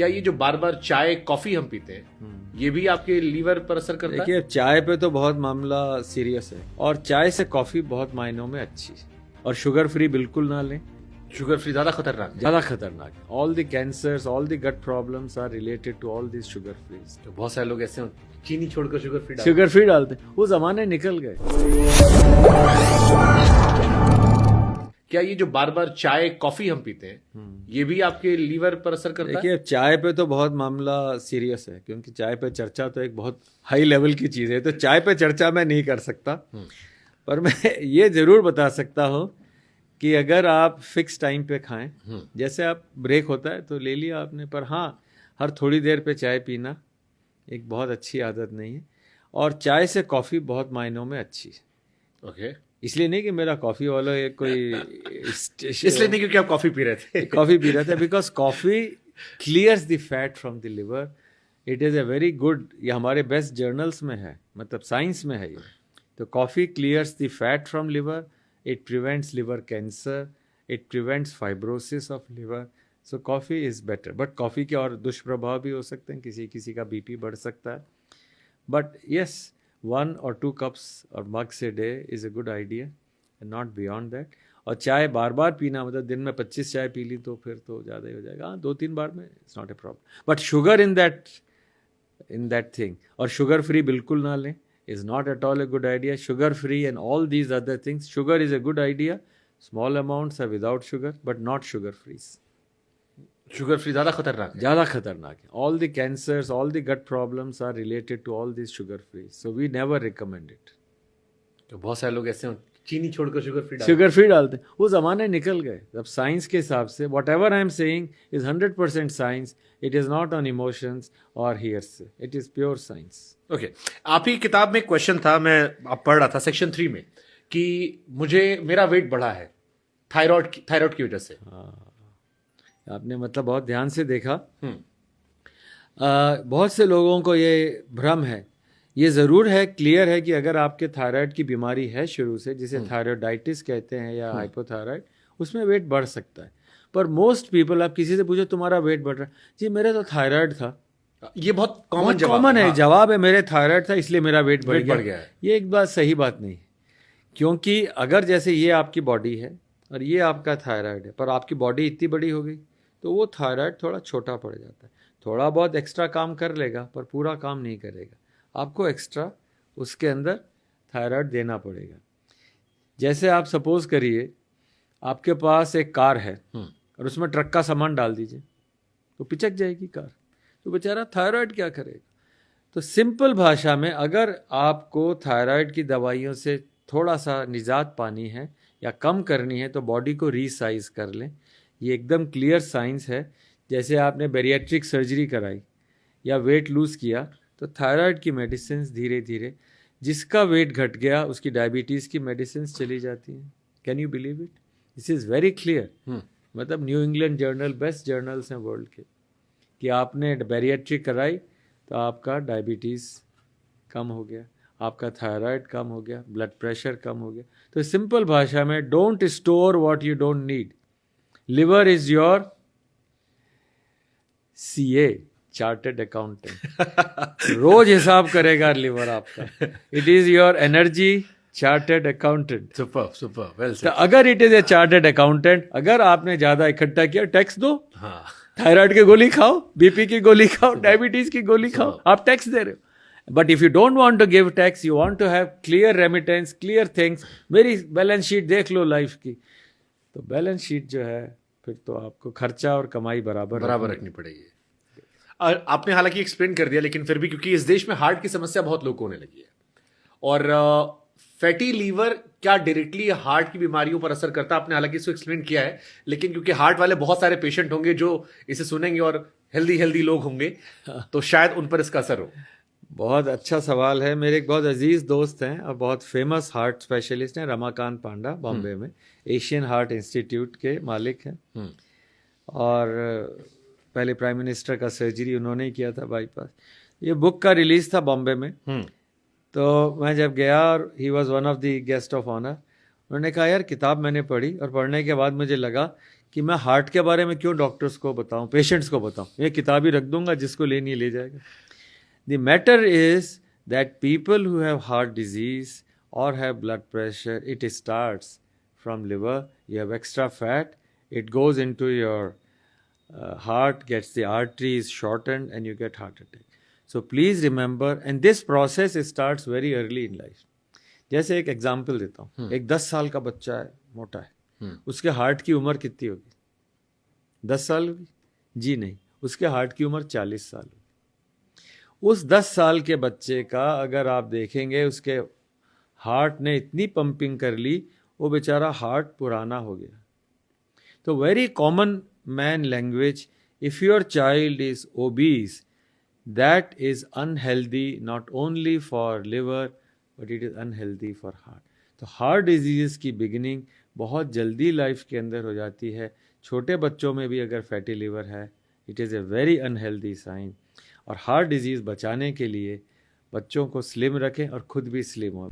क्या ये जो बार बार चाय कॉफी हम पीते हैं ये भी आपके लीवर पर असर करता है? देखिए, चाय पे तो बहुत मामला सीरियस है और चाय से कॉफी बहुत मायनों में अच्छी है। और शुगर फ्री बिल्कुल ना लें। शुगर फ्री ज्यादा खतरनाक है? ज्यादा खतरनाक है। All the cancers, all the gut problems are related to all this sugar free. तो बहुत सारे लोग ऐसे चीनी छोड़कर शुगर फ्री डालते हैं। वो जमाने निकल गए। क्या ये जो बार बार चाय कॉफी हम पीते हैं ये भी आपके लीवर पर असर करता है? देखिए, चाय पे तो बहुत मामला सीरियस है, क्योंकि चाय पे चर्चा तो एक बहुत हाई लेवल की चीज है। तो चाय पे चर्चा मैं नहीं कर सकता, पर मैं ये जरूर बता सकता हूँ कि अगर आप फिक्स टाइम पे खाएं, जैसे आप ब्रेक होता है तो ले लिया आपने, पर हाँ, हर थोड़ी देर पे चाय पीना एक बहुत अच्छी आदत नहीं है। और चाय से कॉफी बहुत मायनों में अच्छी है। ओके। इसलिए नहीं कि मेरा कॉफी वाला कोई इसलिए नहीं क्योंकि आप कॉफी पी रहे थे। कॉफी पी रहे थे, because coffee clears the fat from the liver. It is a very good, ये हमारे बेस्ट जर्नल्स में है, मतलब साइंस में है ये। तो coffee clears the fat from liver, it prevents liver cancer, it prevents fibrosis of liver. So coffee is better. But coffee के और दुष्प्रभाव भी हो सकते हैं, किसी किसी का बीपी बढ़ सकता है। But yes, 1 or 2 cups or mugs a day is a good idea and not beyond that. और चाय बार बार पीना, मतलब दिन में 25 चाय पी ली तो फिर तो ज़्यादा ही हो जाएगा। हाँ, 2-3 बार में it's not a problem. But sugar in that thing, और शुगर फ्री बिल्कुल ना लें, is not at all a good idea. Sugar free and all these other things, sugar is a good idea, small amounts are without sugar, but not sugar free. Sugar free ज्यादा खतरनाक है? ज़्यादा खतरनाक है। All the cancers, all the gut problems are related to all this sugar free, so we never recommend it. तो बहुत सारे लोग ऐसे चीनी छोड़कर शुगर फ्री डालते हैं। वो जमाने निकल गए। अब साइंस के हिसाब से whatever I am saying is 100% science. It is not on emotions और hearsay, it is pure science. Okay. आप ही किताब में क्वेश्चन था, मैं अब पढ़ रहा था सेक्शन 3 में, कि मेरा वेट बढ़ा है थायराइड की वजह से। हाँ, आपने मतलब बहुत ध्यान से देखा। बहुत से लोगों को ये भ्रम है। ये ज़रूर है, क्लियर है कि अगर आपके थायराइड की बीमारी है शुरू से, जिसे थायराइडाइटिस कहते हैं या हाइपोथायराइड, उसमें वेट बढ़ सकता है। पर मोस्ट पीपल, आप किसी से पूछो तुम्हारा वेट बढ़ रहा है, जी मेरा तो थायराइड था। ये बहुत कॉमन है। हाँ। जवाब है मेरे थायराइड था इसलिए मेरा वेट बढ़ गया है। ये एक बात सही बात नहीं है, क्योंकि अगर जैसे ये आपकी बॉडी है और ये आपका थायराइड है, पर आपकी बॉडी इतनी बड़ी हो गई तो वो थायराइड थोड़ा छोटा पड़ जाता है। थोड़ा बहुत एक्स्ट्रा काम कर लेगा पर पूरा काम नहीं करेगा। आपको एक्स्ट्रा उसके अंदर थायराइड देना पड़ेगा। जैसे आप सपोज करिए आपके पास एक कार है और उसमें ट्रक का सामान डाल दीजिए तो पिचक जाएगी कार, तो बेचारा थायराइड क्या करेगा। तो सिंपल भाषा में, अगर आपको थायराइड की दवाइयों से थोड़ा सा निजात पानी है या कम करनी है तो बॉडी को रीसाइज कर लें। ये एकदम क्लियर साइंस है। जैसे आपने बैरिएट्रिक सर्जरी कराई या वेट लूज़ किया तो थायराइड की मेडिसिन धीरे धीरे, जिसका वेट घट गया उसकी डायबिटीज़ की मेडिसिन चली जाती हैं। Can you believe it? This is very clear. मतलब New England journal, best journals हैं वर्ल्ड के, कि आपने बैरिएट्रिक कराई तो आपका डायबिटीज़ कम हो गया, आपका थायराइड कम हो गया, ब्लड प्रेशर कम हो गया। तो सिंपल भाषा में, don't store what you don't need. Liver is your CA, chartered accountant. रोज हिसाब करेगा लिवर आपका। It is your energy chartered accountant. Super well तो अगर it is a chartered accountant, अगर आपने ज्यादा इकट्ठा किया, टैक्स दो। हाँ। थायराइड की गोली खाओ, बीपी की गोली खाओ, डायबिटीज की गोली खाओ, आप टैक्स दे रहे हो। But if you don't want to give tax, you want to have clear remittance, clear things. मेरी बैलेंस शीट देख लो लाइफ की, तो बैलेंस शीट जो है फिर तो आपको खर्चा और कमाई बराबर रखनी पड़ेगी। आपने हालांकि एक्सप्लेन कर दिया, लेकिन फिर भी, क्योंकि इस देश में हार्ट की समस्या बहुत लोगों को होने लगी है, और फैटी लीवर क्या डायरेक्टली हार्ट की बीमारियों पर असर करता है, आपने हालांकि इसको एक्सप्लेन किया है, लेकिन क्योंकि हार्ट वाले बहुत सारे पेशेंट होंगे जो इसे सुनेंगे और हेल्दी लोग होंगे, तो शायद उन पर इसका असर हो। बहुत अच्छा सवाल है। मेरे एक बहुत अजीज दोस्त हैं और बहुत फेमस हार्ट स्पेशलिस्ट हैं, रमाकांत पांडा, बॉम्बे में एशियन हार्ट इंस्टीट्यूट के मालिक हैं, और पहले प्राइम मिनिस्टर का सर्जरी उन्होंने ही किया था, बाईपास। ये बुक का रिलीज था बॉम्बे में, तो मैं जब गया और he was one of the guest of honour, उन्होंने कहा यार किताब मैंने पढ़ी और पढ़ने के बाद मुझे लगा कि मैं हार्ट के बारे में क्यों डॉक्टर्स को बताऊं, पेशेंट्स को बताऊं, ये किताब ही रख दूंगा, जिसको लेनी है ले जाएगा। The matter is that people who have heart disease or have blood pressure, it starts from liver. You have extra fat, it goes into your heart, gets the arteries shortened, and you get heart attack. So please remember, and this process starts very early in life. जैसे एक example देता हूँ, एक 10 साल का बच्चा है, मोटा है, उसके हार्ट की उम्र कितनी होगी? 10 साल होगी? जी नहीं, उसके हार्ट की उम्र 40 साल होगी। उस 10 साल के बच्चे का अगर आप देखेंगे, उसके हार्ट ने इतनी पंपिंग कर ली, वो बेचारा हार्ट पुराना हो गया। तो very common man language, if your child is obese, that is unhealthy not only for liver but it is unhealthy for heart. तो हार्ट डिजीज की बिगिनिंग बहुत जल्दी लाइफ के अंदर हो जाती है। छोटे बच्चों में भी अगर फैटी लिवर है, it is a very unhealthy sign. और हार्ट डिजीज बचाने के लिए बच्चों को स्लिम रखें और खुद भी स्लिम हो।